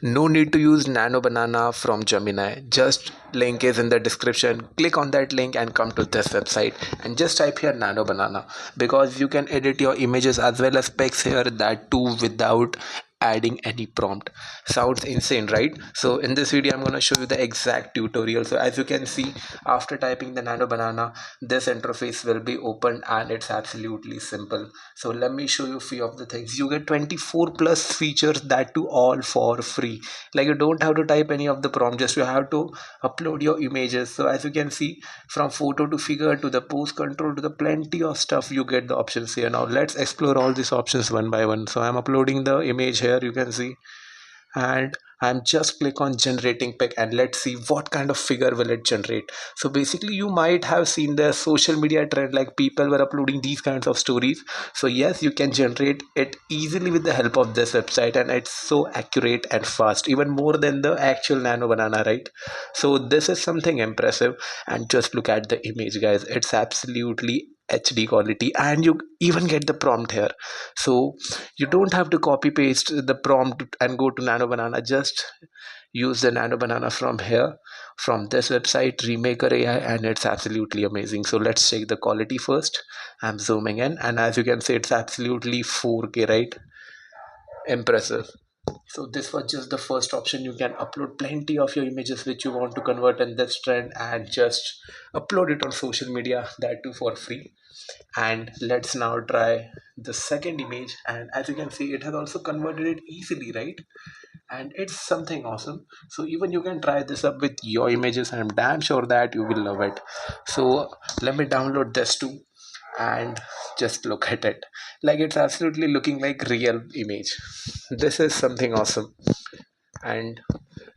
No need to use Nano Banana from Gemini. Just link is in the description. Click on that link and come to this website and just type here Nano Banana, because you can edit your images as well as pics here, that too without adding any prompt. Sounds insane, right? So in this video I'm going to show you the exact tutorial. So as you can see, after typing the Nano Banana, this interface will be opened and it's absolutely simple. So let me show you a few of the things. You get 24 plus features, that too all for free. Like you don't have to type any of the prompt, just you have to upload your images. So as you can see, from photo to figure to the pose control to the plenty of stuff, you get the options here. Now let's explore all these options one by one. So I'm uploading the image here, you can see, and I'm just click on generating pic and let's see what kind of figure will it generate. So basically you might have seen the social media trend, like people were uploading these kinds of stories. So yes, you can generate it easily with the help of this website, and it's so accurate and fast, even more than the actual Nano Banana, right? So this is something impressive. And just look at the image, guys, it's absolutely HD quality, and you even get the prompt here. So you don't have to copy paste the prompt and go to Nano Banana. Just use the Nano Banana from here, from this website Remaker AI, and it's absolutely amazing. So let's check the quality first. I'm zooming in, and as you can see, it's absolutely 4K, right? Impressive. So this was just the first option. You can upload plenty of your images which you want to convert in this trend and just upload it on social media, that too for free. And let's now try the second image, and as you can see, it has also converted it easily, right? And it's something awesome. So even you can try this up with your images, and I'm damn sure that you will love it. So let me download this too and just look at it. Like it's absolutely looking like real image. This is something awesome. And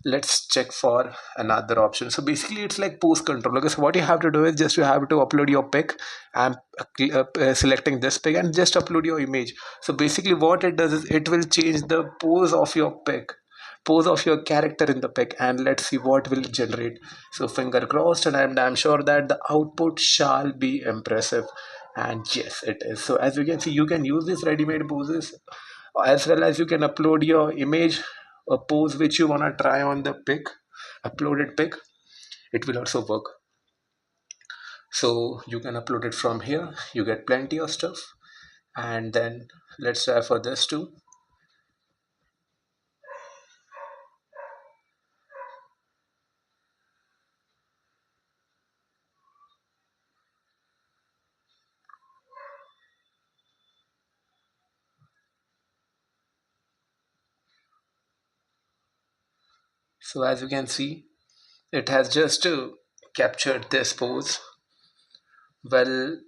let's check for another option. So basically it's like post control, because what you have to do is just you have to upload your pic. I'm selecting this pic and just upload your image. So basically what it does is it will change the pose of your pic, pose of your character in the pic, and let's see what will it generate. So finger crossed, and I'm sure that the output shall be impressive. And yes, it is. So as you can see, you can use these ready-made poses, as well as you can upload your image, a pose which you want to try on the pic, uploaded pic. It will also work. So you can upload it from here, you get plenty of stuff. And then let's try for this too. So as you can see, it has just captured this pose. Well,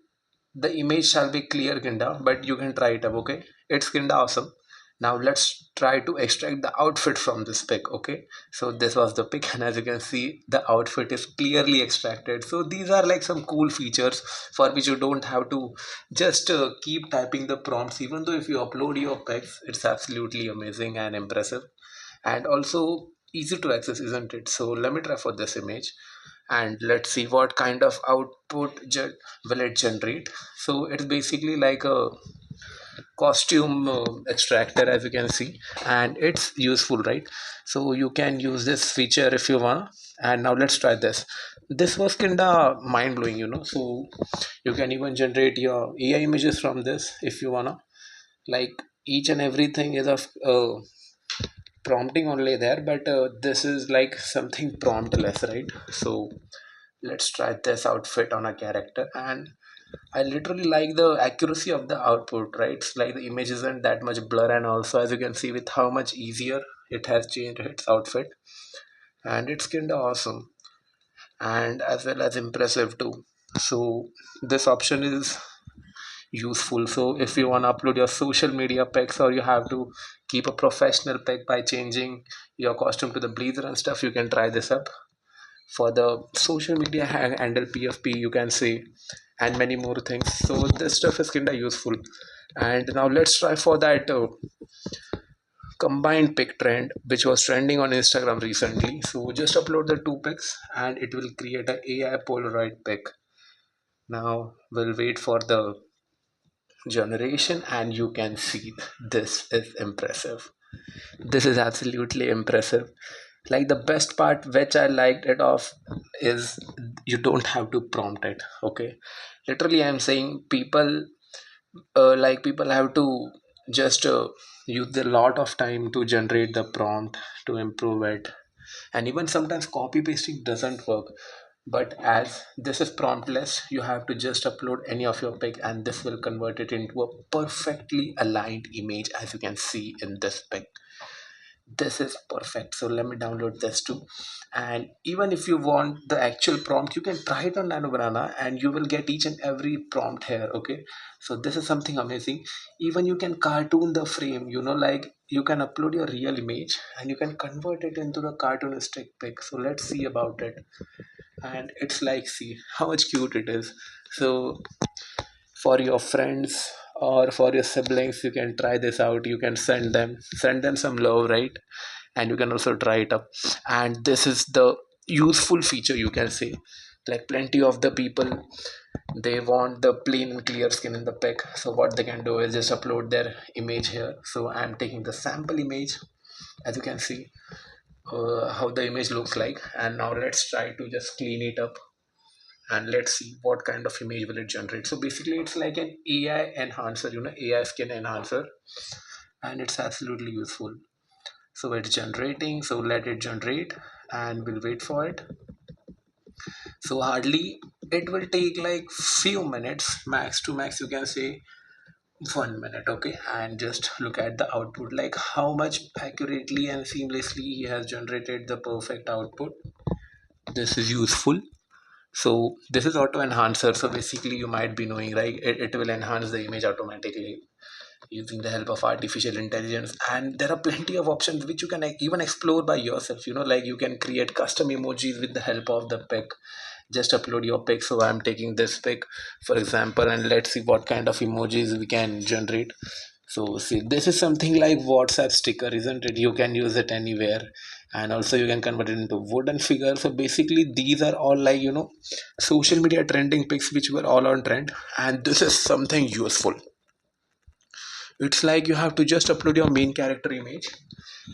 the image shall be clear kinda, but you can try it up, okay? It's kinda awesome. Now let's try to extract the outfit from this pic, okay? So this was the pic, and as you can see, the outfit is clearly extracted. So these are like some cool features for which you don't have to just keep typing the prompts. Even though if you upload your pics, it's absolutely amazing and impressive, and also easy to access, isn't it? So let me try for this image, and let's see what kind of output will it generate. So it's basically like a costume extractor, as you can see, and it's useful, right? So you can use this feature if you want. And now let's try this. This was kinda mind-blowing, so you can even generate your AI images from this if you wanna. Like each and everything is of prompting only there, but this is like something promptless, right? So let's try this outfit on a character, and I literally like the accuracy of the output, right? It's like the image isn't that much blur, and also as you can see with how much easier it has changed its outfit, and it's kinda awesome and as well as impressive too. So this option is useful. So if you want to upload your social media pics, or you have to keep a professional pic by changing your costume to the blazer and stuff, you can try this up. For the social media handle PFP, you can say, and many more things. So this stuff is kinda useful. And now let's try for that combined pic trend which was trending on Instagram recently. So just upload the two pics and it will create a AI Polaroid pic. Now we'll wait for the generation, and you can see this is impressive. This is absolutely impressive. Like the best part which I liked it of is you don't have to prompt it. Okay, literally I'm saying people people have to just use a lot of time to generate the prompt to improve it, and even sometimes copy pasting doesn't work. But as this is promptless, you have to just upload any of your pic and this will convert it into a perfectly aligned image, as you can see in this pic. This is perfect, so let me download this too. And even if you want the actual prompt, you can try it on Nano Banana and you will get each and every prompt here. Okay, so this is something amazing. Even you can cartoon the frame, like you can upload your real image and you can convert it into the cartoonistic pic. So let's see about it. And it's like, see how much cute it is. So for your friends or for your siblings, you can try this out. You can send them some love, right? And you can also try it up. And this is the useful feature, you can say. Like plenty of the people, they want the plain and clear skin in the pic, so what they can do is just upload their image here. So I'm taking the sample image, as you can see how the image looks like. And now let's try to just clean it up and let's see what kind of image will it generate. So basically it's like an AI enhancer, AI skin enhancer, and it's absolutely useful. So it's generating, so let it generate and we'll wait for it. So hardly it will take like few minutes, max to max you can say 1 minute. Okay, and just look at the output, like how much accurately and seamlessly he has generated the perfect output. This is useful. So this is auto enhancer. So basically you might be knowing, right? It will enhance the image automatically using the help of artificial intelligence. And there are plenty of options which you can even explore by yourself. Like you can create custom emojis with the help of the pic. Just upload your pic. So I'm taking this pic, for example, and let's see what kind of emojis we can generate. So see, this is something like WhatsApp sticker, isn't it? You can use it anywhere, and also you can convert it into wooden figure. So basically, these are all like social media trending pics which were all on trend, and this is something useful. It's like you have to just upload your main character image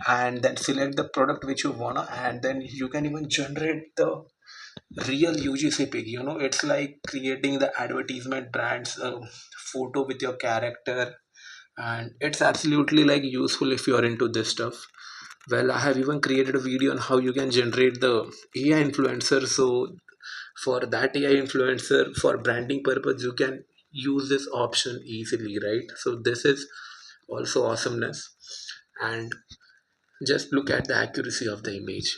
and then select the product which you wanna, and then you can even generate the real UGC pic. It's like creating the advertisement brand's photo with your character, and it's absolutely like useful if you are into this stuff. Well, I have even created a video on how you can generate the AI influencer. So for that AI influencer, for branding purpose, you can use this option easily, right? So this is also awesomeness. And just look at the accuracy of the image.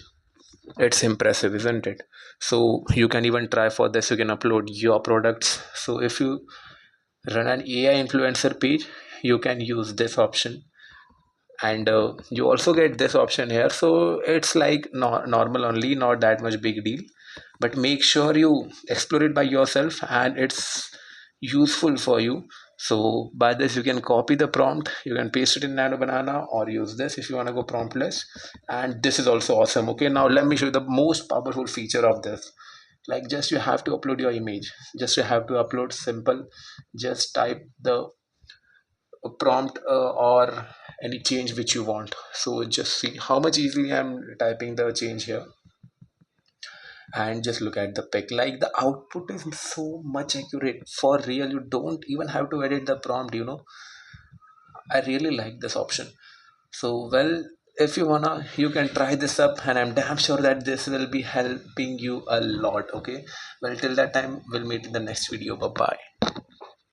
It's impressive, isn't it? So you can even try for this. You can upload your products. So if you run an AI influencer page, you can use this option, and you also get this option here. So it's like normal only, not that much big deal, but make sure you explore it by yourself and it's useful for you. So by this you can copy the prompt, you can paste it in Nano Banana, or use this if you want to go promptless. And this is also awesome. Okay, now let me show you the most powerful feature of this. Like, just you have to upload your image, just you have to upload simple, just type the prompt or any change which you want. So just see how much easily I'm typing the change here, and just look at the pic. Like the output is so much accurate, for real. You don't even have to edit the prompt. I really like this option. So well, if you wanna, you can try this up, and I'm damn sure that this will be helping you a lot. Okay, well, till that time, we'll meet in the next video. Bye bye.